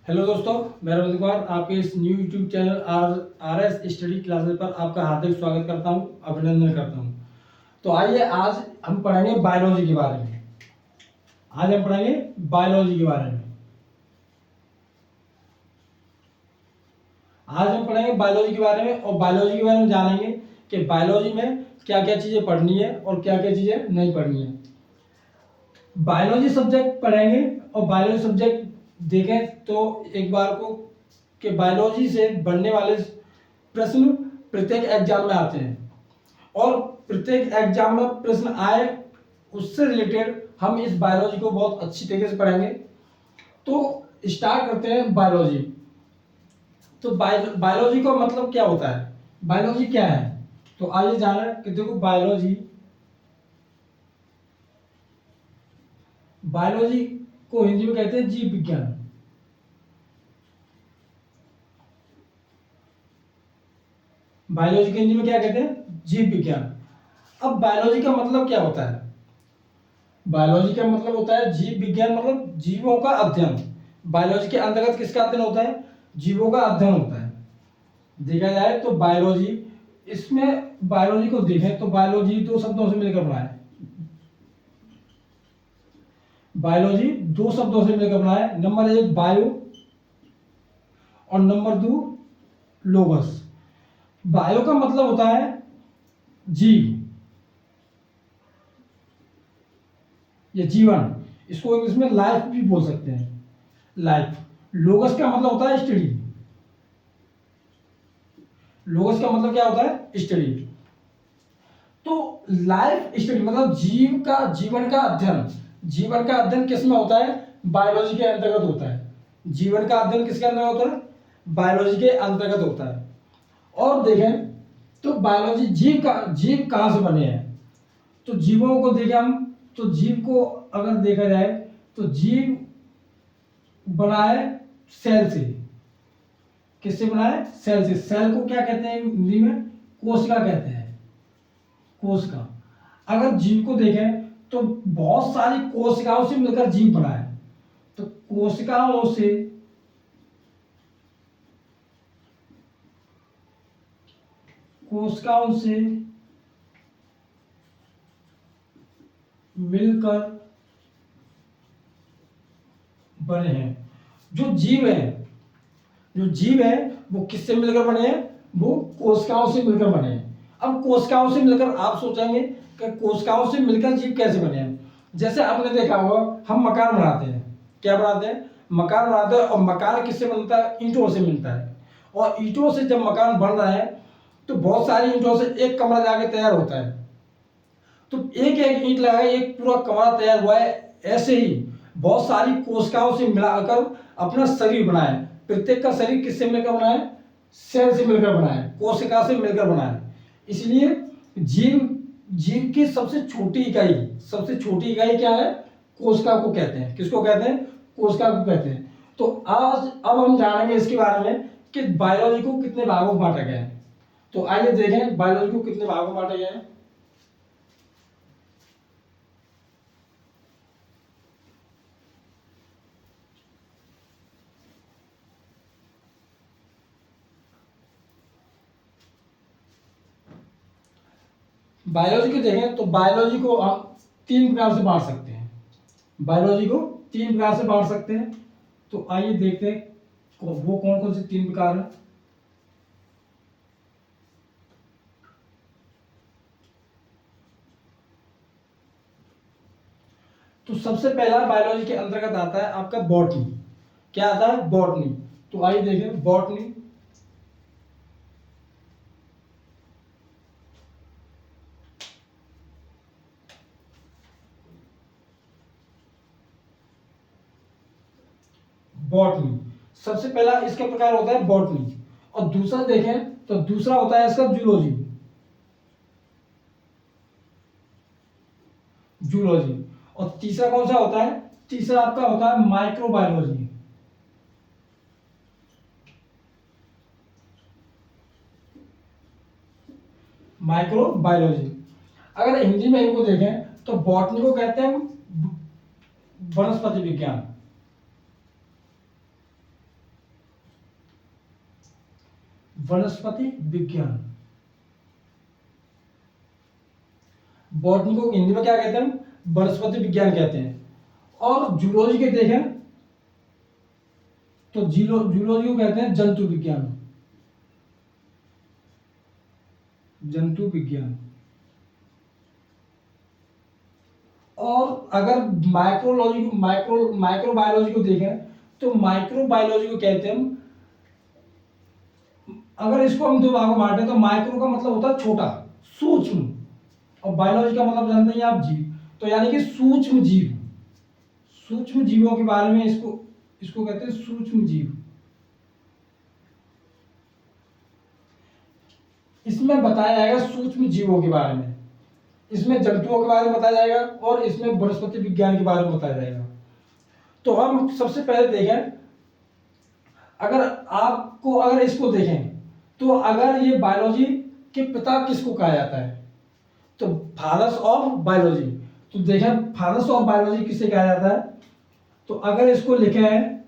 Hello दोस्तों, मैं रविंद्र कुमार आपके इस new YouTube channel R S study classes पर आपका हार्दिक स्वागत करता हूं, अभिनंदन करता हूं। तो आइए आज हम पढ़ेंगे बायोलॉजी के बारे में। आज हम पढ़ेंगे बायोलॉजी के बारे में। आज हम पढ़ेंगे बायोलॉजी के बारे में और बायोलॉजी के बारे में जानेंगे कि बायोलॉजी में क्या क्या चीज़ें पढ़नी है और क्या क्या चीज़ें नहीं पढ़नी है। बायोलॉजी सब्जेक्ट पढ़ेंगे और बायोलॉजी सब्जेक्ट देखें तो एक बार को कि बायोलॉजी से बनने वाले प्रश्न प्रत्येक एग्जाम में आते हैं और प्रत्येक एग्जाम में प्रश्न आए उससे रिलेटेड हम इस बायोलॉजी को बहुत अच्छी तरीके से पढ़ेंगे। तो स्टार्ट करते हैं बायोलॉजी। तो बायोलॉजी का मतलब क्या होता है, बायोलॉजी क्या है, तो आइए जाने कि देखो बायोलॉजी को हिंदी में कहते हैं जीव विज्ञान। बायोलॉजी को हिंदी में क्या कहते हैं, जीव विज्ञान। अब बायोलॉजी का मतलब क्या होता है, बायोलॉजी का मतलब होता है जीव विज्ञान, मतलब जीवों का अध्ययन। बायोलॉजी के अंतर्गत किसका अध्ययन होता है, जीवों का अध्ययन होता है। देखा जाए तो बायोलॉजी, इसमें बायोलॉजी को देखें तो बायोलॉजी दो शब्दों से मिलकर बना है। बायोलॉजी दो शब्दों से मिलकर बना है, नंबर एक बायो और नंबर दो लोगस। बायो का मतलब होता है जीव या जीवन, इसको इंग्लिश में लाइफ भी बोल सकते हैं, लाइफ। लोगस का मतलब होता है स्टडी। लोगस का मतलब क्या होता है, स्टडी। तो लाइफ स्टडी मतलब जीव का, जीवन का अध्ययन। जीवन का अध्ययन किस में होता है, बायोलॉजी के अंतर्गत होता है। जीवन का अध्ययन किसके अंतर्गत होता है, बायोलॉजी के अंतर्गत होता है। और देखें तो बायोलॉजी जीव कहां से बने हैं, तो जीवों को देखें हम तो जीव को अगर देखा जाए तो जीव बना है सेल से। किससे बना है, सेल से। सेल को क्या कहते हैं हिंदी में, कोशिका कहते हैं, कोशिका। अगर जीव को देखें तो बहुत सारी कोशिकाओं से मिलकर जीव बना है। तो कोशिकाओं से मिलकर बने हैं। जो जीव है वो किससे मिलकर बने हैं, वो कोशिकाओं से मिलकर बने हैं। अब कोशिकाओं से मिलकर आप सोचेंगे कि कोशिकाओं से मिलकर जीव कैसे बने हैं। जैसे आपने देखा होगा हम मकान बनाते हैं, क्या बनाते हैं, मकान बनाते हैं। और मकान किससे बनता है, ईंटों से मिलता है। और ईंटों से जब मकान बन रहा है तो बहुत सारी ईंटों से एक कमरा जाके तैयार होता है। तो एक एक ईंट लगाई एक पूरा कमरा तैयार हुआ है। ऐसे ही बहुत सारी कोशिकाओं से मिलाकर अपना शरीर बनाए। प्रत्येक का शरीर किससे मिलकर बना है, सेल से मिलकर बना है, कोशिका से मिलकर बना है। इसलिए जीव की सबसे छोटी इकाई क्या है, कोशिका को कहते हैं। किसको कहते हैं, कोशिका को कहते हैं। तो अब हम जानेंगे इसके बारे में कि बायोलॉजी को कितने भागों में बांटा गया है। तो आइए देखें बायोलॉजी को कितने भागों में बांटा गया है। बायोलॉजी को देखें तो बायोलॉजी को हम तीन प्रकार से बांट सकते हैं। बायोलॉजी को तीन प्रकार से बांट सकते हैं। तो आइए देखते हैं वो कौन कौन से तीन प्रकार हैं। तो सबसे पहला बायोलॉजी के अंतर्गत आता है आपका बॉटनी। क्या आता है, बॉटनी। तो आइए देखें बॉटनी। बॉटनी सबसे पहला इसका प्रकार होता है बॉटनी। और दूसरा देखें तो दूसरा होता है इसका जूलॉजी। जूलॉजी। और तीसरा कौन सा होता है, तीसरा आपका होता है माइक्रोबायोलॉजी। माइक्रोबायोलॉजी। अगर हिंदी में इनको देखें तो बॉटनी को कहते हैं वनस्पति विज्ञान। वनस्पति विज्ञान। बॉटनी को हिंदी में क्या कहते हैं? वनस्पति विज्ञान कहते हैं। और जूलॉजी के देखें तो जूलॉजी को कहते हैं जंतु विज्ञान। जंतु विज्ञान। और अगर माइक्रोबायोलॉजी को देखें तो माइक्रोबायोलॉजी को कहते हैं, अगर इसको हम दो भागों में बांटें तो माइक्रो का मतलब होता है छोटा, सूक्ष्म, और बायोलॉजी का मतलब जानते हैं आप जीव, तो यानी कि सूक्ष्म जीव। सूक्ष्म जीवों के बारे में इसको कहते हैं सूक्ष्म जीव। इसमें बताया जाएगा सूक्ष्म जीवों के बारे में, इसमें जंतुओं के बारे में बताया जाएगा और इसमें वनस्पति विज्ञान के बारे में बताया जाएगा। तो हम सबसे पहले देखें, अगर इसको देखें तो अगर ये बायोलॉजी के पिता किसको कहा जाता है, तो फादर्स ऑफ बायोलॉजी। तो देखें फादर्स ऑफ बायोलॉजी किसे कहा जाता है, तो अगर इसको लिखे हैं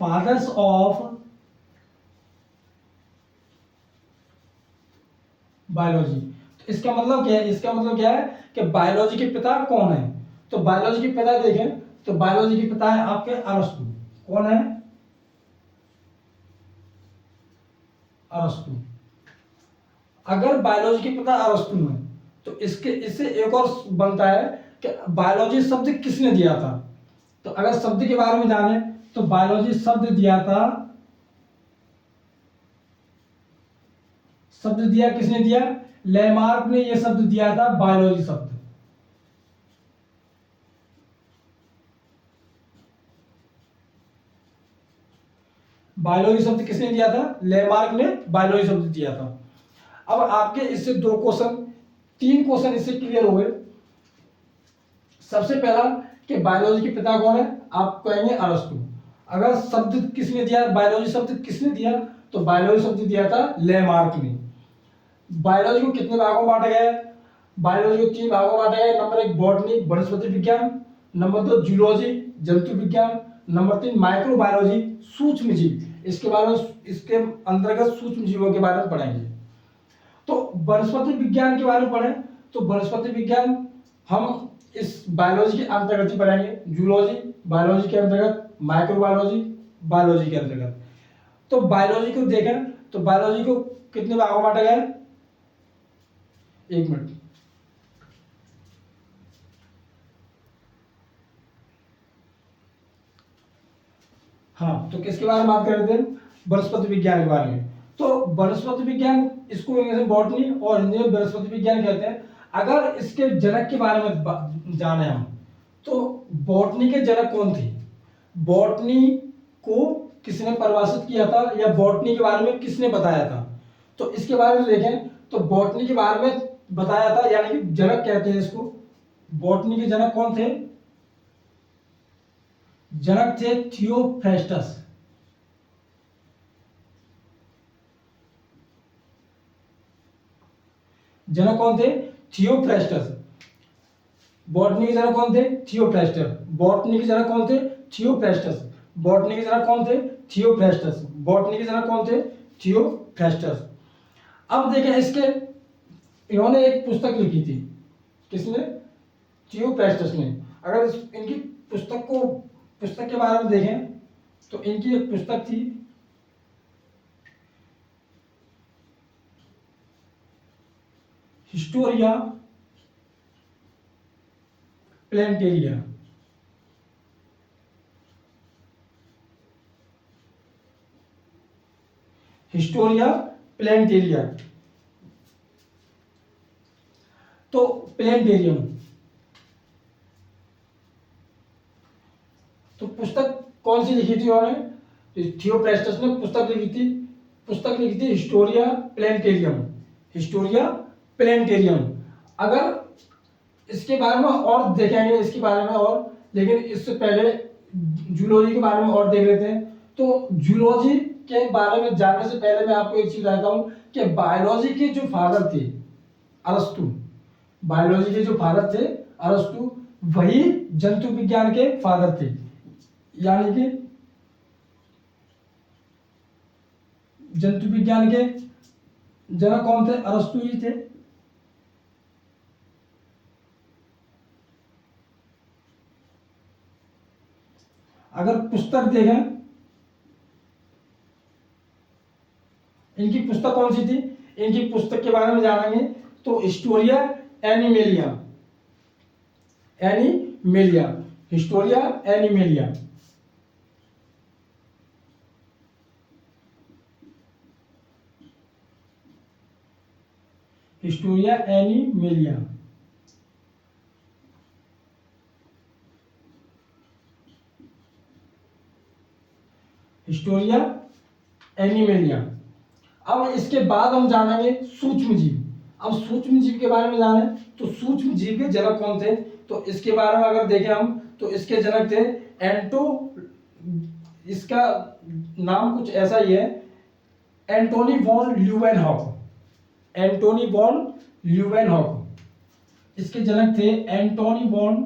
फादर्स ऑफ बायोलॉजी, तो इसका मतलब क्या है? इसका मतलब क्या है कि बायोलॉजी के पिता कौन है? तो बायोलॉजी के पिता देखें तो बायोलॉजी के पिता है आपके अरस्तु। कौन है? अरस्तु। अगर बायोलॉजी के पिता अरस्तु है तो इससे एक और बनता है कि बायोलॉजी शब्द किसने दिया था। तो अगर शब्द के बारे में जाने तो बायोलॉजी शब्द दिया था, शब्द दिया किसने दिया? लेमार्क ने यह शब्द दिया था, बायोलॉजी शब्द। बायोलॉजी शब्द किसने दिया था? लेमार्क ने बायोलॉजी शब्द दिया था। अब आपके इससे 3 क्वेश्चन इससे क्लियर हो गए। सबसे पहला कि बायोलॉजी के पिता कौन है, आप कहेंगे अरस्तु। अगर शब्द किसने दिया, बायोलॉजी शब्द किसने दिया, तो बायोलॉजी शब्द दिया था लेमार्क ने। बायोलॉजी को कितने भागों में बांटा गया है? बायोलॉजी को 3 भागों में बांटा गया है। नंबर 1 बॉटनी, वनस्पति विज्ञान, नंबर 2 जूलॉजी, जंतु विज्ञान, नंबर 3 माइक्रोबायोलॉजी, सूक्ष्म जीव। इसके बारे में, इसके अंतर्गत सूक्ष्म जीवों के बारे में पढ़ेंगे। तो वनस्पति विज्ञान के बारे में पढ़ें तो वनस्पति विज्ञान हम इस बायोलॉजी के अंतर्गत ही पढ़ेंगे। जूलॉजी बायोलॉजी के अंतर्गत, माइक्रोबायोलॉजी बायोलॉजी के अंतर्गत। तो बायोलॉजी को देखें तो बायोलॉजी को कितने भागों में बांटा गया है? 1 मिनट। हाँ, तो किसके बारे में बात कर रहे थे? वनस्पति विज्ञान के बारे में। तो वनस्पति विज्ञान, इसको इंग्लिश में बॉटनी और हिंदी में वनस्पति विज्ञान कहते हैं। अगर इसके जनक के बारे में जाने हम, तो बॉटनी के जनक कौन थे? बॉटनी को किसने परिभाषित किया था या बॉटनी के बारे में किसने बताया था? तो इसके बारे में देखें तो बॉटनी के बारे में बताया था, यानी कि जनक कहते हैं इसको। बॉटनी के जनक कौन थे? जनक थे थियोफ्रेस्टस। जनक कौन थे? थियोफ्रेस्टस। बॉटनी के जनक कौन थे? थियोफ्रेस्टस। बॉटनी के जनक कौन थे? थियोफ्रेस्टस। बॉटनी के जनक कौन थे? थियोफ्रेस्टस। बॉटनी के जनक कौन थे? थियोफ्रेस्टस। अब देखें इसके, इन्होंने एक पुस्तक लिखी थी। किसने? थियोफ्रेस्टस ने। अगर इनकी पुस्तक के बारे में देखें तो इनकी एक पुस्तक थी, हिस्टोरिया प्लेनेटेरिया। हिस्टोरिया प्लेनेटेरिया। तो प्लेनेटेरियम, तो पुस्तक कौन सी लिखी थी उन्होंने? थियोफ्रेस्टस ने पुस्तक लिखी थी हिस्टोरिया प्लेनेटेरियम। Historia planetarium. अगर इसके बारे में और देखेंगे, इसके बारे में और, लेकिन इससे पहले जूलॉजी के बारे में और देख लेते हैं। तो जूलॉजी के बारे में जानने से पहले मैं आपको एक चीज बताता हूं कि बायोलॉजी के जो फादर थे अरस्तु, बायोलॉजी के जो फादर थे अरस्तु, वही जंतु विज्ञान के फादर थे। यानी कि जंतु विज्ञान के जनक कौन थे? अरस्तु ही थे। अगर पुस्तक देखें, इनकी पुस्तक कौन सी थी? इनकी पुस्तक के बारे में जानेंगे तो Historia animalia, animalia, Historia animalia. Historia animalia. Historia animalia. अब इसके बाद हम जानेंगे सूक्ष्म जीव। अब सूक्ष्म जीव के बारे में जाने तो सूक्ष्म जीव के जनक कौन थे? तो इसके बारे में अगर देखें हम तो इसके जनक थे इसका नाम कुछ ऐसा ही है, Antony von Leeuwenhoek. Antony von Leeuwenhoek इसके जनक थे। Antony von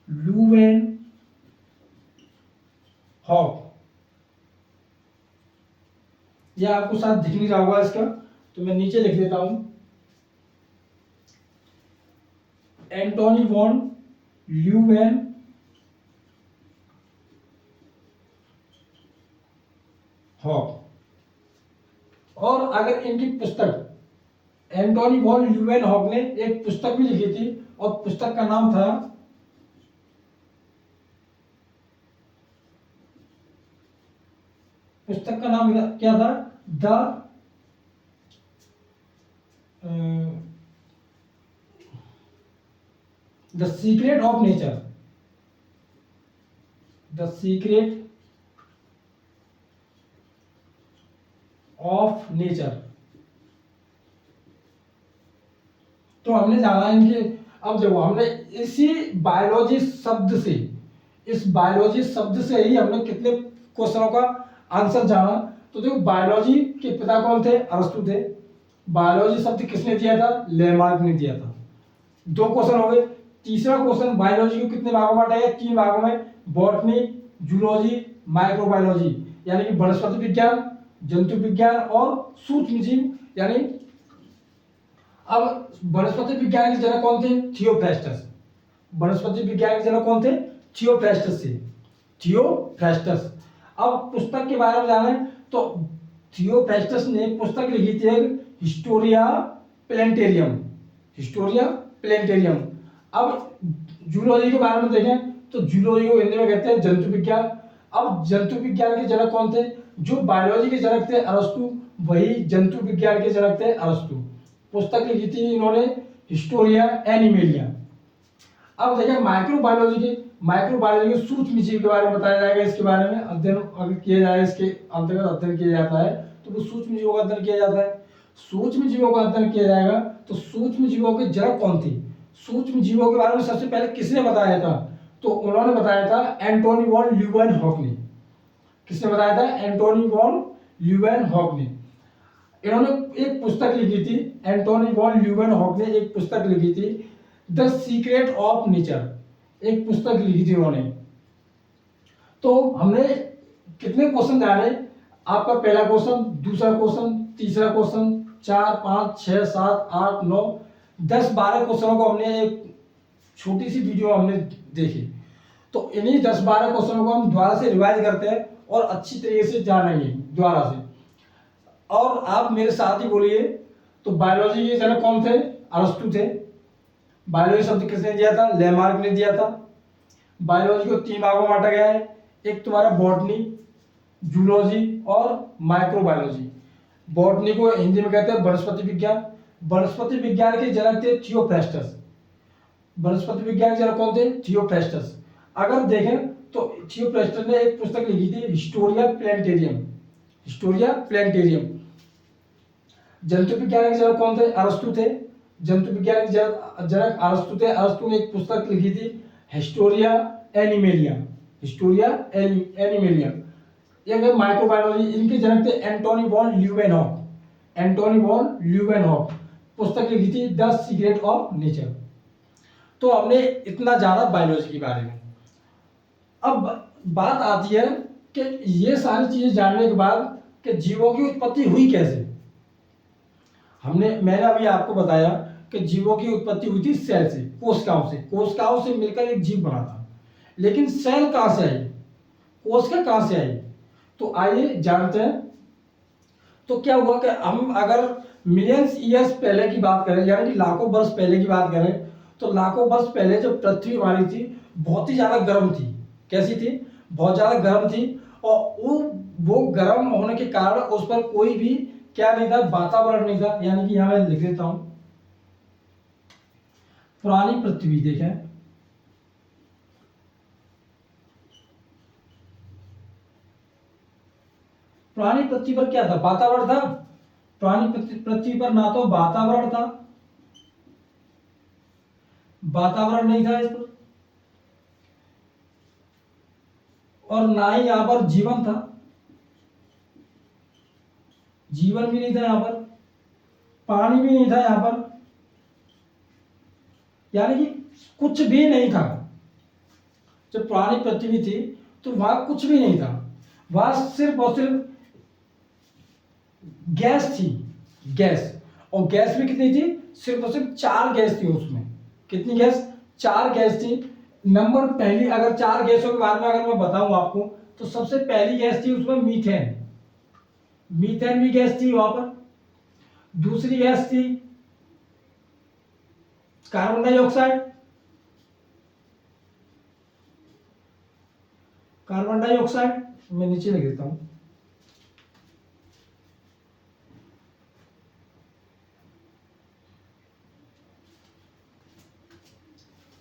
Leeuwenhoek. यह आपको साथ दिख नहीं रहा होगा इसका, तो मैं नीचे लिख देता हूं। Antony von Leeuwenhoek. और अगर इनकी पुस्तक, एंटोनी वॉन ल्यूवेनहॉक ने एक पुस्तक भी लिखी थी और पुस्तक का नाम था क्या था? The secret of nature. The secret of nature. तो हमने जाना इनके, अब देखो हमने इसी बायोलॉजी शब्द से, इस बायोलॉजी शब्द से ही हमने कितने क्वेश्चनों का आंसर जाना। तो देखो बायोलॉजी के पिता कौन थे? अरस्तु थे। बायोलॉजी शब्द किसने दिया था? लेमार्क ने दिया था। 2 क्वेश्चन हो गए। तीसरा क्वेश्चन, बायोलॉजी को कितने भागों में बांटा गया? 3 भागों में, बॉटनी, जूलॉजी, माइक्रोबायोलॉजी, यानी कि वनस्पति विज्ञान, जंतु विज्ञान और सूक्ष्म जीव। यानी अब वनस्पति विज्ञान के जनक कौन थे? थियोफ्रास्टस। वनस्पति विज्ञान के जनक कौन थे? थियोफ्रास्टस थे। थियोफ्रास्टस। अब पुस्तक के बारे में जाने तो थियोफ्रास्टस ने पुस्तक लिखी थी हिस्टोरिया प्लेनेटेरियम। Historia planetarium. अब जूलॉजी के बारे में देखें तो जूलॉजी को हिंदी में कहते हैं जंतु विज्ञान। अब जंतु विज्ञान के जनक कौन थे? जो बायोलॉजी के जनक थे अरस्तु, वही जंतु विज्ञान के जनक थे अरस्तु। पुस्तक लिखी थी इन्होंने हिस्टोरिया एनिमेलिया। अब देखिए माइक्रोबायोलॉजी के सूक्ष्म जीव के बारे में बताया जाएगा। इसके बारे में अध्ययन अगर किया जाए, इसके अंतर्गत अध्ययन किया जाता है तो वो सूक्ष्म जीवों का अध्ययन किया जाता है। सूक्ष्म जीवों का अध्ययन किया जाएगा तो सूक्ष्म जीवों के जनक कौन थे? सूक्ष्म जीवों के बारे में सबसे पहले किसने बताया था? तो उन्होंने बताया था एंटोनी वॉन ल्यूवेनहॉक ने। किसने बताया था? एंटोनी वॉन ल्यूवेनहॉक ने। इन्होंने एक पुस्तक लिखी थी, एंटोनी वॉन ल्यूवेनहॉक ने एक पुस्तक लिखी थी, द सीक्रेट ऑफ नेचर। एक पुस्तक लिखी थी उन्होंने। तो हमने कितने क्वेश्चन जाने? आपका पहला क्वेश्चन, दूसरा क्वेश्चन, तीसरा क्वेश्चन, 4, 5, 6, 7, 8, 9, 10, 12 क्वेश्चनों को हमने एक छोटी सी वीडियो हमने देखी। तो इन्हीं 10-12 क्वेश्चनों को हम दोबारा से रिवाइज करते हैं और अच्छी तरीके से जानेंगे दोबारा से। और आप मेरे साथ ही बोलिए। तो बायोलॉजी के जनक कौन थे? अरस्तु थे। बायोलॉजी शब्द किसने दिया था? लेमार्क ने दिया था। बायोलॉजी को 3 भागों में बांटा गया है, एक तुम्हारा बॉटनी, जूलॉजी और माइक्रोबायोलॉजी। बॉटनी को हिंदी में कहते हैं वनस्पति विज्ञान। वनस्पति विज्ञान के जनक थे थियोफ्रास्टस। वनस्पति विज्ञान के जनक कौन थे? थियोफ्रास्टस। अगर देखें तो थियोफ्रास्टस ने एक पुस्तक लिखी थी हिस्टोरिया प्लेनेटेरियम। Historia planetarium. जंतु विज्ञान के जनक कौन थे? अरस्तु थे। जंतु विज्ञान के जनक अरस्तु थे। अरस्तु ने एक पुस्तक लिखी थी हिस्टोरिया एनिमेलिया। Historia animalia. ये माइक्रोबायोलॉजी, इनके जनक थे Antony von Leeuwenhoek. Antony von Leeuwenhoek पुस्तक लिखी थी द सीक्रेट ऑफ नेचर। तो हमने इतना जाना बायोलॉजी के बारे में। अब बात आती है कि ये सारी चीजें जानने के बाद कि जीवों की उत्पत्ति हुई कैसे। मैंने अभी आपको बताया कि जीवों की उत्पत्ति हुई थी सेल से, कोशिकाओं से मिलकर एक जीव बना था। लेकिन सेल कहां से आई, कोशिका कहां से आई, तो आइए जानते हैं। तो क्या हुआ कि हम अगर मिलियंस ईयर्स पहले की बात करें, यानी कि लाखों वर्ष पहले की बात करें, तो लाखों वर्ष पहले जो पृथ्वी हमारी थी बहुत ही ज्यादा गर्म थी। कैसी थी, बहुत ज्यादा गर्म थी। और वो गर्म होने के कारण उस पर कोई भी क्या नहीं था, वातावरण नहीं था। यानी कि यहां मैं लिख देता हूं पुरानी पृथ्वी। देखें, पुरानी पृथ्वी पर क्या था, वातावरण था। पुरानी पृथ्वी पर ना तो वातावरण था, वातावरण नहीं था इस पर, और ना ही यहां पर जीवन था, जीवन भी नहीं था यहां पर, पानी भी नहीं था यहां पर, यानी कि कुछ भी नहीं था। जब पुरानी पृथ्वी थी तो वहां कुछ भी नहीं था, वहां सिर्फ और सिर्फ गैस थी, गैस। और गैस भी कितनी थी, सिर्फ और सिर्फ 4 गैस थी उसमें। कितनी गैस, 4 गैस थी। नंबर पहली, अगर 4 गैसों के बारे में अगर मैं बताऊं आपको, तो सबसे पहली गैस थी उसमें मीथेन। मीथेन भी गैस थी वहां पर। दूसरी गैस थी कार्बन डाइऑक्साइड। कार्बन डाइऑक्साइड मैं नीचे लिख देता हूं,